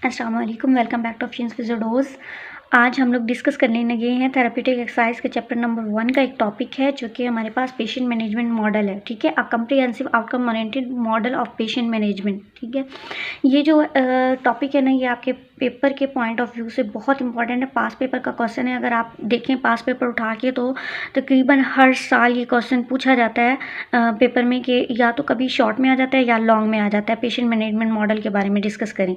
अस्सलाम वालेकुम, welcome back two options फिजियोडोज। आज हम लोग डिस्कस करने लगे हैं थेराप्यूटिक एक्सरसाइज के चैप्टर नंबर 1 का एक टॉपिक है जो कि हमारे पास पेशेंट मैनेजमेंट मॉडल है। ठीक है, a comprehensive outcome oriented model of patient management. ठीक है, ये जो टॉपिक है ना, ये आपके पेपर के पॉइंट ऑफ व्यू से बहुत इंपॉर्टेंट है। पास पेपर का क्वेश्चन है। अगर आप देखें पास पेपर उठा के तो तकरीबन हर साल ये क्वेश्चन पूछा जाता है पेपर में कि या तो कभी शॉर्ट में आ जाता है या लॉन्ग में आ जाता है। पेशेंट मैनेजमेंट मॉडल के बारे में डिस्कस करें।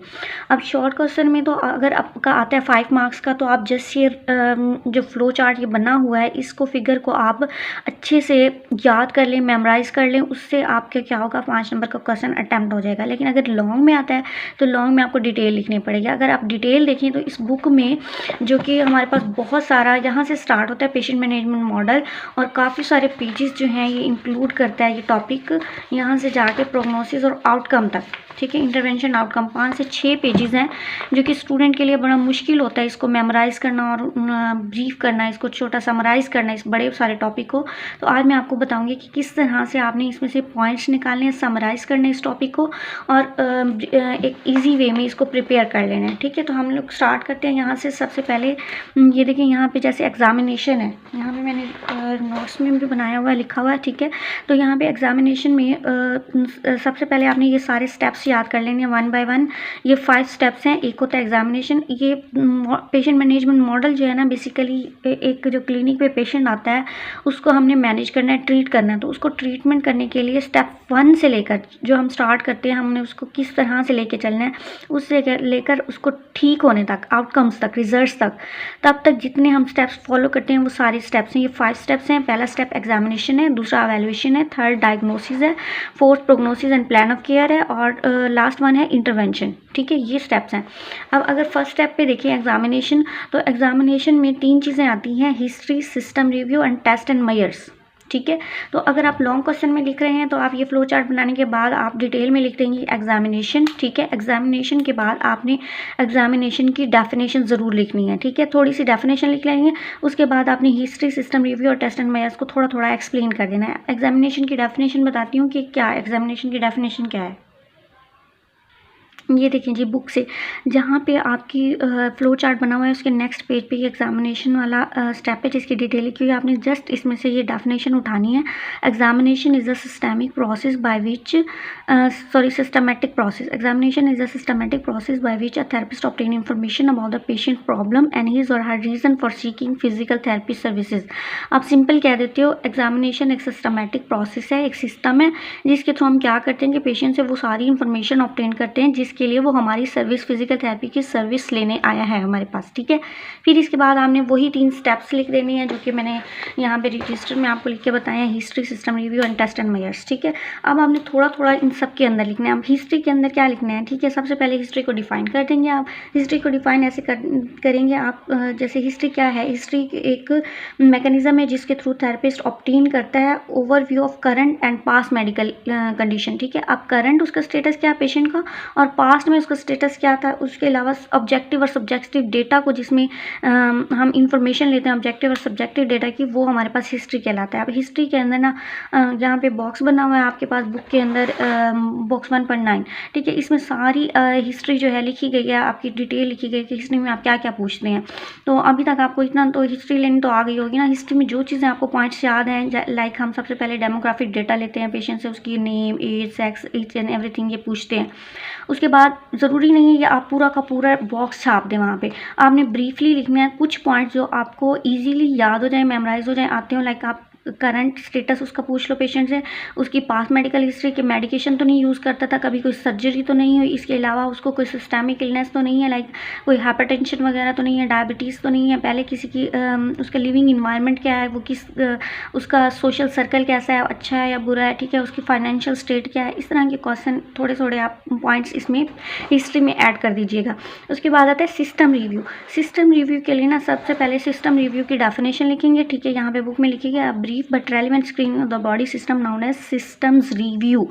अब शॉर्ट क्वेश्चन में तो अगर आपका आता है 5 मार्क्स का, तो आप जस्ट ये जो फ्लो चार्ट ये बना हुआ है, इसको फिगर को आप अच्छे से याद कर लें, मेमोराइज कर लें। उससे आपके क्या होगा, 5 नंबर का क्वेश्चन अटैम्प्ट हो जाएगा। लेकिन अगर लॉन्ग में आता है तो लॉन्ग में आपको डिटेल लिखनी पड़ेगी। अगर आप डिटेल देखें तो इस बुक में जो कि हमारे पास बहुत सारा यहाँ से स्टार्ट होता है पेशेंट मैनेजमेंट मॉडल, और काफ़ी सारे पेजेस जो हैं ये इंक्लूड करता है ये टॉपिक, यहाँ से जाके प्रोग्नोसिस और आउटकम तक। ठीक है, इंटरवेंशन आउटकम 5 से 6 पेजेस हैं जो कि स्टूडेंट के लिए बड़ा मुश्किल होता है इसको मेमोराइज़ करना और ब्रीफ करना, इसको छोटा समराइज़ करना इस बड़े सारे टॉपिक को। तो आज मैं आपको बताऊंगी कि किस तरह से आपने इसमें से पॉइंट्स निकालने हैं, समराइज़ करने इस टॉपिक को, और एक ईजी वे में इसको प्रिपेयर कर लेना है। ठीक है, तो हम लोग स्टार्ट करते हैं यहाँ से। सबसे पहले ये देखिए, यहाँ पे जैसे एग्जामिनेशन है, यहाँ पे मैंने नोट्स में भी बनाया हुआ है, लिखा हुआ है। ठीक है, तो यहाँ पे एग्जामिनेशन में सबसे पहले आपने ये सारे स्टेप्स याद कर लेंगे 1 बाय 1। ये 5 स्टेप्स हैं। एक होता है एग्जामिनेशन। ये पेशेंट मैनेजमेंट मॉडल जो है ना, बेसिकली एक जो क्लिनिक पे पेशेंट आता है उसको हमने मैनेज करना है, ट्रीट करना है। तो उसको ट्रीटमेंट करने के लिए स्टेप 1 से लेकर जो हम स्टार्ट करते हैं, हमने उसको किस तरह से लेके चलना है, उससे लेकर उसको ठीक होने तक, आउटकम्स तक, रिजल्ट्स तक, तब तक जितने हम स्टेप्स फॉलो करते हैं वो सारे स्टेप्स हैं। ये 5 स्टेप्स हैं। पहला स्टेप एग्जामिनेशन है, दूसरा एवेल्युएशन है, थर्ड डायग्नोसिस है, fourth prognosis and plan of care है, और लास्ट वन है इंटरवेंशन। ठीक है, ये स्टेप्स हैं। अब अगर फर्स्ट स्टेप पे देखिए एग्जामिनेशन, तो एग्जामिनेशन में 3 चीज़ें आती हैं, history, system review and test and measures. ठीक है, तो अगर आप लॉन्ग क्वेश्चन में लिख रहे हैं तो आप ये फ्लो चार्ट बनाने के बाद आप डिटेल में लिख देंगे एग्जामिनेशन। ठीक है, एग्जामिनेशन के बाद आपने एग्जामिनेशन की डेफिनेशन ज़रूर लिखनी है। ठीक है, थोड़ी सी डेफिनेशन लिख लेंगे, उसके बाद आपने हिस्ट्री, सिस्टम रिव्यू और टेस्ट एंड मेजर्स को थोड़ा थोड़ा एक्सप्लेन कर देना है। एग्जामिनेशन की डेफिनेशन बताती हूँ कि क्या एग्जामिनेशन की डेफिनेशन क्या है। ये देखें जी बुक से, जहाँ पे आपकी फ्लो चार्ट बना हुआ है उसके नेक्स्ट पेज पे ये एग्जामिनेशन वाला स्टेप है जिसकी डिटेल लिखी हुई है। आपने जस्ट इसमें से ये डेफिनेशन उठानी है। Examination is a systemic process by which systematic process. Examination is a systematic process by which a therapist obtain information about the patient problem and his or her reason for seeking physical therapy services. आप simple कह देते हो, examination एक systematic process है, एक system है जिसके through हम क्या करते हैं कि पेशेंट से वो सारी इंफॉर्मेशन ऑब्टेन करते हैं जिसके लिए वो हमारी सर्विस, फिजिकल थेरेपी की सर्विस लेने आया है हमारे पास। ठीक है, फिर इसके बाद आपने वही 3 स्टेप्स लिख देने हैं जो कि मैंने यहाँ पे रजिस्टर में आपको लिख के बताया, history, system review and test and measures. ठीक है, अब आपने थोड़ा थोड़ा इन सब के अंदर लिखना है। अब हिस्ट्री के अंदर क्या लिखना है, ठीक है, सबसे पहले हिस्ट्री को डिफाइन कर देंगे आप। हिस्ट्री को डिफाइन ऐसे करेंगे आप, जैसे हिस्ट्री क्या है, हिस्ट्री एक मैकेनिज्म है जिसके थ्रू थेरेपिस्ट ऑब्टेन करता है overview of current and past medical condition. ठीक है, अब करंट उसका स्टेटस क्या है पेशेंट का, और पास्ट में उसका स्टेटस क्या था, उसके अलावा ऑब्जेक्टिव और सब्जेक्टिव डेटा को जिसमें हम इंफॉर्मेशन लेते हैं ऑब्जेक्टिव और सब्जेक्टिव डेटा की, वो हमारे पास हिस्ट्री कहलाता है। अब हिस्ट्री के अंदर ना यहाँ पे बॉक्स बना हुआ है आपके पास बुक के अंदर, बॉक्स 1.9। ठीक है, इसमें सारी हिस्ट्री जो है लिखी गई है, आपकी डिटेल लिखी गई है कि हिस्ट्री में आप क्या क्या पूछते हैं। तो अभी तक आपको इतना तो हिस्ट्री लेनी तो आ गई होगी ना। हिस्ट्री में जो चीज़ें आपको पॉइंट्स याद हैं, लाइक हम सबसे पहले डेमोग्राफिक डेटा लेते हैं पेशेंट से, उसकी name, age, sex, each and everything ये पूछते हैं। उसके बाद ज़रूरी नहीं है कि आप पूरा का पूरा बॉक्स छाप दें, वहाँ पे आपने ब्रीफली लिखना है कुछ पॉइंट्स जो आपको इजीली याद हो जाए, मेमोराइज हो जाए, आते हो। लाइक आप करंट स्टेटस उसका पूछ लो पेशेंट से, उसकी पास्ट मेडिकल हिस्ट्री के मेडिकेशन तो नहीं यूज़ करता था, कभी कोई सर्जरी तो नहीं हुई, इसके अलावा उसको कोई सिस्टमिक इलनेस तो नहीं है, लाइक कोई हाइपरटेंशन वगैरह तो नहीं है, डायबिटीज़ तो नहीं है, पहले किसी की उसका लिविंग इन्वायरमेंट क्या है, वो किस उसका सोशल सर्कल कैसा है, अच्छा है या बुरा है। ठीक है, उसकी फाइनेंशियल स्टेट क्या है, इस तरह के क्वेश्चन थोड़े थोड़े आप पॉइंट्स इसमें हिस्ट्री में ऐड कर दीजिएगा। उसके बाद आता है सिस्टम रिव्यू। सिस्टम रिव्यू के लिए ना सबसे पहले सिस्टम रिव्यू की डेफिनेशन लिखेंगे। ठीक है, यहाँ पे बुक में लिखिएगा, आप brief but relevant screening of the body system known as systems review.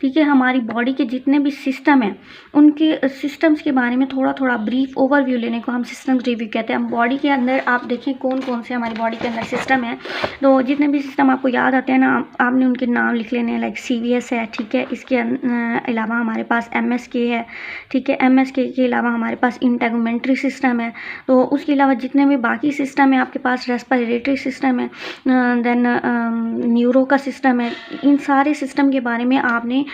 ठीक है, हमारी बॉडी के जितने भी सिस्टम हैं उनके सिस्टम्स के बारे में थोड़ा थोड़ा ब्रीफ ओवरव्यू लेने को हम सिस्टम्स रिव्यू कहते हैं। हम बॉडी के अंदर आप देखें कौन कौन से हमारी बॉडी के अंदर सिस्टम है, तो जितने भी सिस्टम आपको याद आते हैं ना, आपने उनके नाम लिख लेने हैं। लाइक CVS है, ठीक है, इसके अलावा हमारे पास MSK है, ठीक है, MSK के अलावा हमारे पास इंटेगुमेंट्री सिस्टम है। तो उसके अलावा जितने भी बाकी सिस्टम है आपके पास, रेस्पिरेटरी सिस्टम है, देन न्यूरो का सिस्टम है। इन सारे सिस्टम के बारे में आपने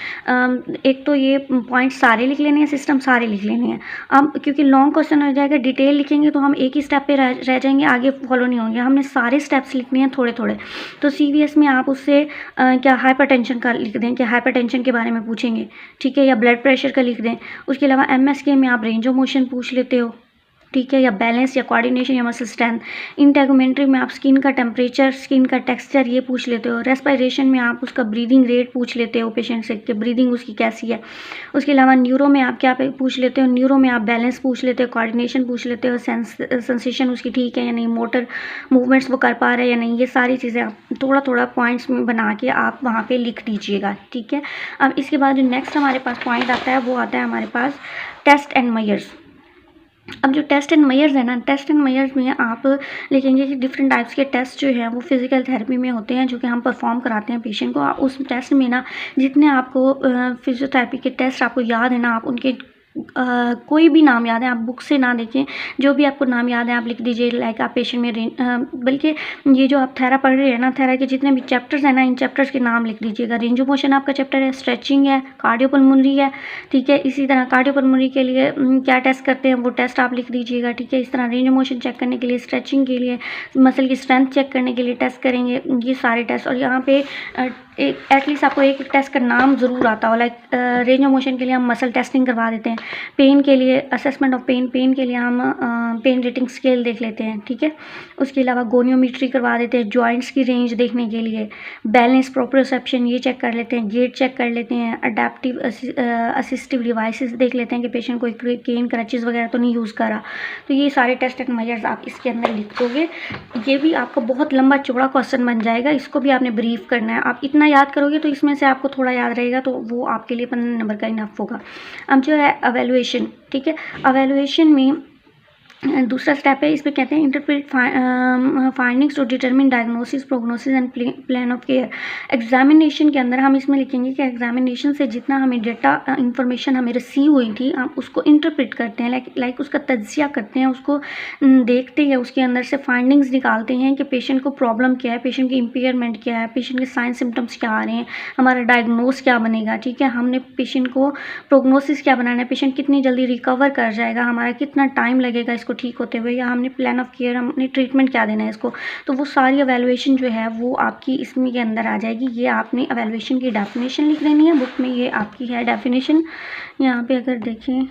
एक तो ये पॉइंट सारे लिख लेने हैं, सिस्टम सारे लिख लेने हैं। अब क्योंकि लॉन्ग क्वेश्चन हो जाएगा, डिटेल लिखेंगे तो हम एक ही स्टेप पे रह जाएंगे, आगे फॉलो नहीं होंगे। हमने सारे स्टेप्स लिखने हैं थोड़े थोड़े। तो CVS में आप उससे क्या हाइपरटेंशन का लिख दें, क्या हाइपरटेंशन के बारे में पूछेंगे, ठीक है, या ब्लड प्रेशर का लिख दें। उसके अलावा MSK में आप रेंज ऑफ मोशन पूछ लेते हो, ठीक है, या बैलेंस या कोऑर्डिनेशन या मसल स्ट्रेंथ। इंटेगुमेंट्री में आप स्किन का टेम्परेचर, स्किन का टेक्सचर ये पूछ लेते हो। रेस्पिरेशन में आप उसका ब्रीदिंग रेट पूछ लेते हो पेशेंट से कि ब्रीदिंग उसकी कैसी है। उसके अलावा न्यूरो में आप क्या पूछ लेते हो, न्यूरो में आप बैलेंस पूछ लेते हो, कोऑर्डिनेशन पूछ लेते हो, सेंसेशन उसकी ठीक है या नहीं, मोटर मूवमेंट्स वो कर पा रहे हैं या नहीं। ये सारी चीज़ें आप थोड़ा थोड़ा पॉइंट्स में बना के आप वहाँ पर लिख दीजिएगा, ठीक है। अब इसके बाद जो नेक्स्ट हमारे पास पॉइंट आता है वो आता है हमारे पास टेस्ट एंड मेजर्स। अब जो टेस्ट एंड मेजर्स है ना, टेस्ट एंड मेजर्स में आप लिखेंगे कि डिफरेंट टाइप्स के टेस्ट जो हैं वो फिजिकल थेरेपी में होते हैं जो कि हम परफॉर्म कराते हैं पेशेंट को। उस टेस्ट में ना जितने आपको फिजियोथेरेपी के टेस्ट आपको याद है ना, आप उनके कोई भी नाम याद है, आप बुक से ना देखें, जो भी आपको नाम याद है आप लिख दीजिए। लाइक आप पेशेंट में बल्कि ये जो आप थेरा पढ़ रहे हैं ना, थेरा के जितने भी चैप्टर्स हैं ना, इन चैप्टर्स के नाम लिख दीजिएगा। रेंज ऑफ मोशन आपका चैप्टर है, स्ट्रेचिंग है, कार्डियोपल्मोनरी है, ठीक है। इसी तरह कार्डियोपल्मोनरी के लिए क्या टेस्ट करते हैं वो टेस्ट आप लिख दीजिएगा, ठीक है। इस तरह रेंज ऑफ मोशन चेक करने के लिए, स्ट्रेचिंग के लिए, मसल की स्ट्रेंथ चेक करने के लिए टेस्ट करेंगे, ये सारे टेस्ट। और यहाँ पे एटलीस्ट आपको एक टेस्ट का नाम ज़रूर आता हो। लाइक रेंज ऑफ मोशन के लिए हम मसल टेस्टिंग करवा देते हैं, पेन के लिए असेसमेंट ऑफ पेन के लिए हम पेन रेटिंग स्केल देख लेते हैं, ठीक है। उसके अलावा गोनियोमेट्री करवा देते हैं जॉइंट्स की रेंज देखने के लिए, बैलेंस प्रोप्रोसेप्शन ये चेक कर लेते हैं, गेट चेक कर लेते हैं, अडेप्टिव असिस्टिव डिवाइसेस देख लेते हैं कि पेशेंट कोई केन क्रचेस वगैरह तो नहीं यूज़ करा। तो ये सारे टेस्ट एंड मेजर्स आप इसके अंदर लिख दोगे। ये भी आपका बहुत लंबा चौड़ा क्वेश्चन बन जाएगा, इसको भी आपने ब्रीफ करना है। आप इतना याद करोगे तो इसमें से आपको थोड़ा याद रहेगा, तो वो आपके लिए 15 नंबर का इनफ होगा। अब जो है एवेलुएशन, ठीक है, एवेलुएशन में दूसरा स्टेप है, इसमें कहते हैं interpret findings to determine diagnosis, prognosis and plan of care. Examination के अंदर हम इसमें लिखेंगे कि एग्जामिनेशन से जितना हमें डेटा इंफॉर्मेशन हमें रिसीव हुई थी, हम उसको इंटरप्रेट करते हैं, लाइक उसका तज्जिया करते हैं, उसको देखते हैं, उसके अंदर से फाइंडिंग्स निकालते हैं कि पेशेंट को प्रॉब्लम क्या है, पेशेंट की इम्पेयरमेंट क्या है, पेशेंट के साइन सिम्टम्स क्या आ रहे हैं, हमारा डायग्नोस क्या बनेगा, ठीक है। हमने पेशेंट को प्रोग्नोसिस क्या बनाना है, पेशेंट कितनी जल्दी रिकवर कर जाएगा, हमारा कितना टाइम लगेगा इसको ठीक होते हुए, या हमने प्लान ऑफ केयर, हमने ट्रीटमेंट क्या देना है इसको। तो वो सारी एवेलुएशन जो है वो आपकी इसमें के अंदर आ जाएगी। ये आपने एवेलुएशन की डेफिनेशन लिख देनी है, बुक में ये आपकी है डेफिनेशन। यहाँ पे अगर देखें,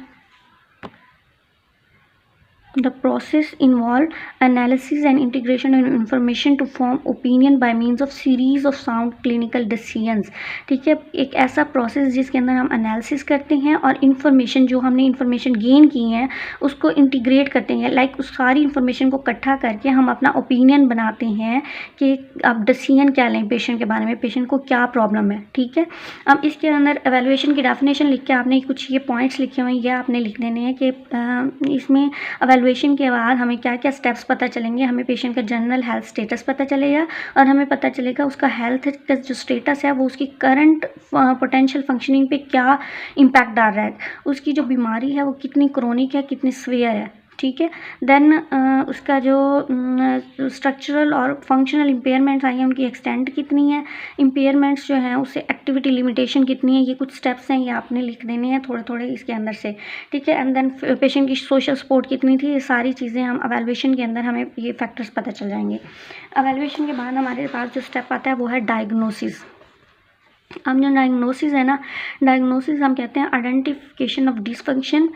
the process involve analysis and integration of information to form opinion by means of series of sound clinical decisions। ठीक है, एक ऐसा प्रोसेस जिसके अंदर हम एनालिसिस करते हैं और इंफॉर्मेशन जो हमने इंफॉर्मेशन गेन की है उसको इंटीग्रेट करते हैं। लाइक उस सारी इंफॉर्मेशन को इकट्ठा करके हम अपना ओपिनियन बनाते हैं कि आप डिसीजन क्या लें पेशेंट के बारे में, पेशेंट को क्या प्रॉब्लम है, ठीक है। अब इसके अंदर एवेलुएशन की डेफिनेशन लिख के आपने कुछ ये पॉइंट्स लिखे हुए हैं, ये आपने लिख देने हैं कि इसमें एवेलुएशन के बाद हमें क्या क्या स्टेप्स पता चलेंगे। हमें पेशेंट का जनरल हेल्थ स्टेटस पता चलेगा और हमें पता चलेगा उसका हेल्थ का जो स्टेटस है वो उसकी करंट पोटेंशियल फंक्शनिंग पे क्या इम्पैक्ट डाल रहा है, उसकी जो बीमारी है वो कितनी क्रोनिक है, कितनी सीवियर है, ठीक है। देन उसका जो स्ट्रक्चरल और फंक्शनल इम्पेयरमेंट्स आई हैं उनकी एक्सटेंट कितनी है, इम्पेयरमेंट्स जो हैं उससे एक्टिविटी लिमिटेशन कितनी है, ये कुछ स्टेप्स हैं, ये आपने लिख देने हैं थोड़े थोड़े इसके अंदर से, ठीक है। एंड देन पेशेंट की सोशल सपोर्ट कितनी थी, ये सारी चीज़ें हम एवेलुएशन के अंदर हमें ये फैक्टर्स पता चल जाएंगे। एवेलुएशन के बाद हमारे पास जो स्टेप आता है वो है डायग्नोसिस। अब जो डायग्नोसिस है ना, डायग्नोसिस हम कहते हैं identification of dysfunction,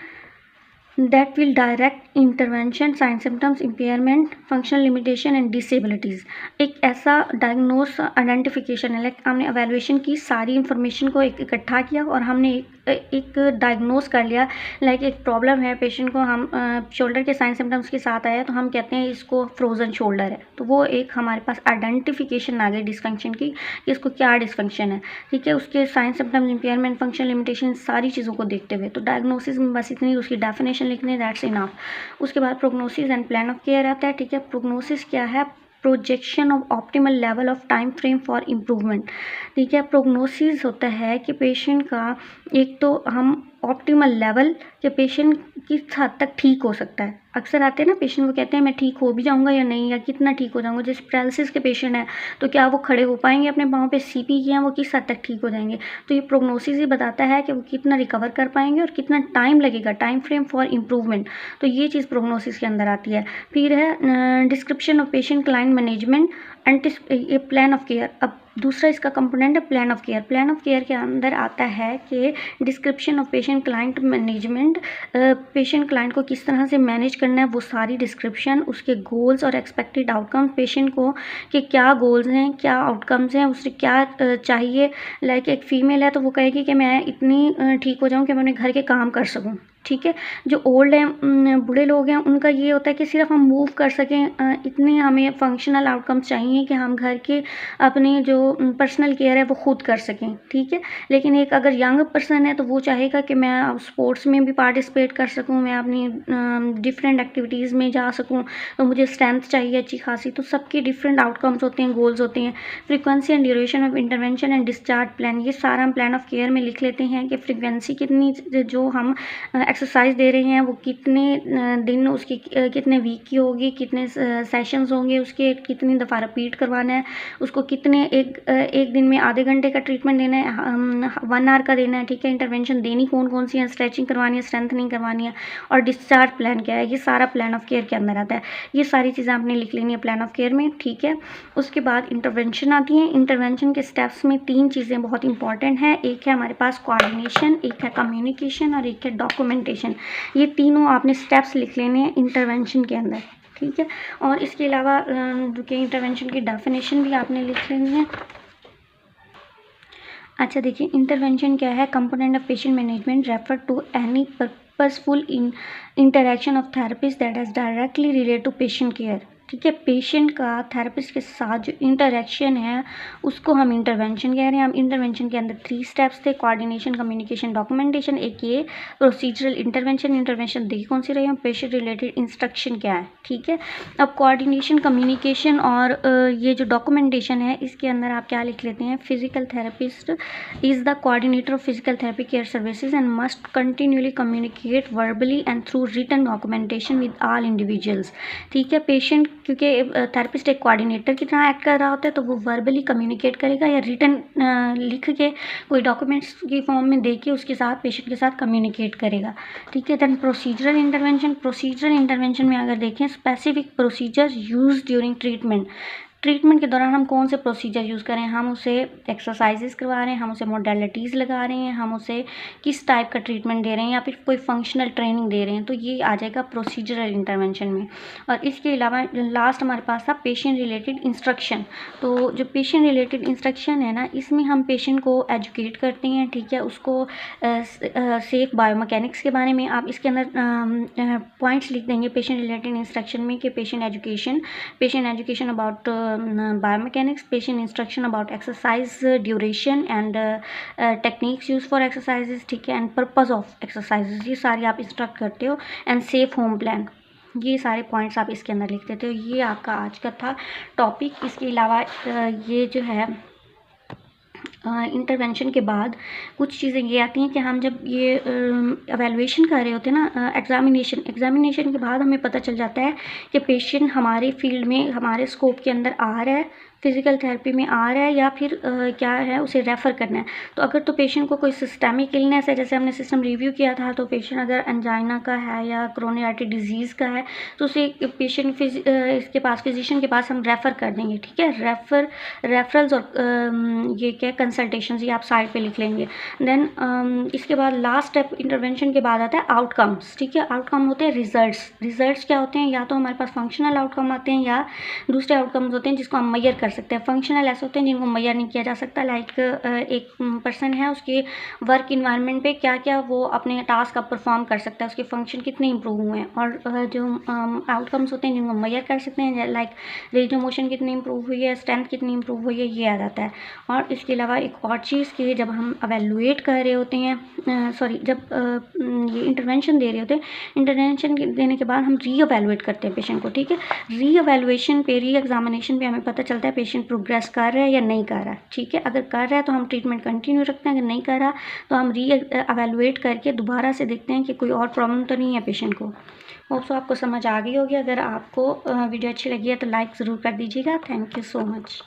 that will direct intervention, sign symptoms, impairment, functional limitation and disabilities। एक ऐसा डायग्नोस आइडेंटिफिकेशन है, लाइक हमने एवेलुएशन की सारी इन्फॉर्मेशन को इकट्ठा किया और हमने एक डायग्नोस कर लिया। लाइक एक प्रॉब्लम है पेशेंट को, हम शोल्डर के साइन सिम्टम्स के साथ आया तो हम कहते हैं इसको फ्रोजन शोल्डर है, तो वो एक हमारे पास आइडेंटिफिकेशन आ गई डिसफंक्शन की कि इसको क्या डिसफंक्शन है, ठीक है। उसके sign symptoms, impairment, function limitation, सारी चीज़ों को देखते हुए तो डायग्नोसिस में बस इतनी उसकी डेफिनेशन लिखनी, दैट्स इनफ। उसके बाद prognosis and plan of care आता है, ठीक है। प्रोग्नोसिस क्या है? Projection of optimal level of time frame for improvement, ठीक है। प्रोग्नोसिस होता है कि पेशेंट का एक तो हम ऑप्टिमल लेवल कि पेशेंट किस हद तक ठीक हो सकता है। अक्सर आते हैं ना पेशेंट, वो कहते हैं मैं ठीक हो भी जाऊंगा या नहीं, या कितना ठीक हो जाऊंगा। जैसे पैरालिसिस के पेशेंट हैं तो क्या वो खड़े हो पाएंगे अपने पाँव पे, सीपी किए हैं वो किस हद तक ठीक हो जाएंगे। तो ये प्रोग्नोसिस ही बताता है कि वो कितना रिकवर कर पाएंगे और कितना टाइम लगेगा, टाइम फ्रेम फॉर इम्प्रूवमेंट। तो ये चीज़ प्रोग्नोसिस के अंदर आती है। फिर है description of patient client management and ये प्लान ऑफ केयर। अब दूसरा इसका कंपोनेंट है plan of care. Plan of care के अंदर आता है कि description of patient client management, patient client को किस तरह से मैनेज करना है वो सारी डिस्क्रिप्शन, उसके गोल्स और एक्सपेक्टेड आउटकम, पेशेंट को कि क्या गोल्स हैं, क्या आउटकम्स हैं, उसे क्या चाहिए। लाइक एक फ़ीमेल है तो वो कहेगी कि मैं इतनी ठीक हो जाऊँ कि मैं अपने घर के काम कर सकूँ, ठीक है। जो ओल्ड हैं, बूढ़े लोग हैं, उनका ये होता है कि सिर्फ हम मूव कर सकें, इतने हमें फंक्शनल आउटकम्स चाहिए कि हम घर के अपने जो पर्सनल केयर है वो खुद कर सकें, ठीक है। लेकिन एक अगर यंग पर्सन है तो वो चाहेगा कि मैं स्पोर्ट्स में भी पार्टिसिपेट कर सकूं, मैं अपनी डिफरेंट एक्टिविटीज़ में जा सकूं, तो मुझे स्ट्रेंथ चाहिए अच्छी खासी। तो सबके डिफरेंट आउटकम्स होते हैं, गोल्स होते हैं। Frequency and duration of intervention and discharge plan, ये सारा हम प्लान ऑफ केयर में लिख लेते हैं कि फ्रीक्वेंसी कितनी, जो हम एक्सरसाइज दे रहे हैं वो कितने दिन, उसकी कितने वीक की होगी, कितने सेशंस होंगे, उसके कितनी दफ़ा रिपीट करवाना है, उसको कितने एक दिन में आधे घंटे का ट्रीटमेंट देना है, 1 आवर का देना है, ठीक है। इंटरवेंशन देनी कौन कौन सी है, स्ट्रेचिंग करवानी है, स्ट्रेंथनिंग करवानी है, और डिस्चार्ज प्लान क्या है, ये सारा प्लान ऑफ केयर के अंदर आता है। ये सारी चीज़ें आपने लिख लेनी है प्लान ऑफ केयर में, ठीक है। उसके बाद इंटरवेंशन आती हैं। इंटरवेंशन के स्टेप्स में 3 चीज़ें बहुत इंपॉर्टेंट हैं। एक है हमारे पास कोऑर्डिनेशन, एक है कम्युनिकेशन और एक है डॉक्यूमेंटेशन। ये तीनों आपने स्टेप्स लिख लेने हैं इंटरवेंशन के अंदर, ठीक है। और इसके अलावा कि इंटरवेंशन की डेफिनेशन भी आपने लिख लेनी है। अच्छा देखिए, इंटरवेंशन क्या है? Component of patient management refer to any purposeful interaction of therapist that has directly relate to patient care, ठीक है। पेशेंट का थेरेपिस्ट के साथ जो इंटरेक्शन है उसको हम इंटरवेंशन कह रहे हैं। हम इंटरवेंशन के अंदर 3 स्टेप्स थे, कोऑर्डिनेशन, कम्युनिकेशन, डॉक्यूमेंटेशन। एक ये प्रोसीजरल इंटरवेंशन। इंटरवेंशन देखिए कौन सी रही है, पेशेंट रिलेटेड इंस्ट्रक्शन क्या है, ठीक है। अब कोऑर्डिनेशन, कम्युनिकेशन और ये जो डॉक्यूमेंटेशन है इसके अंदर आप क्या लिख लेते हैं, physical therapist is the coordinator of physical therapy care services and must continuously communicate verbally and through written documentation with all individuals, ठीक है। पेशेंट क्योंकि थेरेपिस्ट एक कोऑर्डिनेटर की तरह एक्ट कर रहा होता है तो वो वर्बली कम्युनिकेट करेगा या रिटन लिख के कोई डॉक्यूमेंट्स की फॉर्म में दे के उसके साथ, पेशेंट के साथ कम्युनिकेट करेगा, ठीक है। Then procedural intervention. Procedural intervention में अगर देखें, specific procedure use during treatment. Treatment के दौरान हम कौन से प्रोसीजर यूज़ करें, हम उसे एक्सरसाइजेस करवा रहे हैं, हम उसे मोडेलिटीज़ लगा रहे हैं, हम उसे किस टाइप का ट्रीटमेंट दे रहे हैं या फिर कोई फंक्शनल ट्रेनिंग दे रहे हैं, तो ये आ जाएगा प्रोसीजरल इंटरवेंशन में। और इसके अलावा लास्ट हमारे पास था पेशेंट रिलेटेड इंस्ट्रक्शन। तो जो पेशेंट रिलेटेड इंस्ट्रक्शन है ना, इसमें हम पेशेंट को एजुकेट करते हैं, ठीक है। उसको सेफ बायोमैकेनिक्स के बारे में आप इसके अंदर पॉइंट्स लिख देंगे पेशेंट रिलेटेड इंस्ट्रक्शन में कि patient education about biomechanics, patient instruction about exercise duration and techniques used for exercises, ठीक है, and purpose of exercises, ये सारी आप इंस्ट्रक्ट करते हो। एंड सेफ होम प्लान, ये सारे पॉइंट्स आप इसके अंदर लिख देते हो। ये आपका आज का था टॉपिक। इसके अलावा ये जो है इंटरवेंशन के बाद कुछ चीज़ें ये आती हैं कि हम जब ये एवेलुएशन कर रहे होते हैं ना, एग्जामिनेशन के बाद हमें पता चल जाता है कि पेशेंट हमारे फील्ड में, हमारे स्कोप के अंदर आ रहा है, फिज़िकल थेरेपी में आ रहा है या फिर क्या है उसे रेफ़र करना है। तो अगर तो पेशेंट को कोई सिस्टेमिक इलनेस है, जैसे हमने सिस्टम रिव्यू किया था, तो पेशेंट अगर एंजाइना का है या कोरोनरी आर्टरी डिजीज़ का है तो उसे पेशेंट इसके पास फिजिशियन के पास हम रेफ़र कर देंगे, ठीक है। रेफरल्स और ये क्या कंसल्टेशंस, ये आप साइड पे लिख लेंगे। देन इसके बाद लास्ट स्टेप इंटरवेंशन के बाद आता है आउटकम्स, ठीक है। आउटकम होते हैं रिजल्ट्स क्या होते हैं, या तो हमारे पास फंक्शनल आउटकम आते हैं या दूसरे आउटकम्स होते हैं जिसको हम मेजर कर सकते हैं। फंक्शनल ऐसे होते हैं जिनको मेजर नहीं किया जा सकता, लाइक एक पर्सन है, उसके वर्क इन्वायरमेंट पे क्या क्या वो अपने टास्क अब परफॉर्म कर सकता है, उसके फंक्शन कितने इंप्रूव हुए हैं। और जो आउटकम्स होते हैं जिनको मेजर कर सकते हैं, लाइक रेंज ऑफ मोशन कितनी इंप्रूव हुई है, स्ट्रेंथ कितनी इंप्रूव हुई है, ये आ जाता है। और इसके अलावा एक और चीज़ कि जब हम एवेलुएट कर रहे होते हैं, जब ये इंटरवेंशन दे रहे होते हैं, इंटरवेंशन देने के बाद हम री-एवेलुएट करते हैं पेशेंट को, ठीक है। री-एवेलुएशन पे, री एग्जामिनेशन पे हमें पता चलता है पेशेंट प्रोग्रेस कर रहा है या नहीं कर रहा है, ठीक है। अगर कर रहा है तो हम ट्रीटमेंट कंटिन्यू रखते हैं, अगर नहीं कर रहा तो हम री-एवेलुएट करके दोबारा से देखते हैं कि कोई और प्रॉब्लम तो नहीं है पेशेंट को। होप सो आपको समझ आ गई होगी। अगर आपको वीडियो अच्छी लगी है तो लाइक ज़रूर कर दीजिएगा। Thank you so much.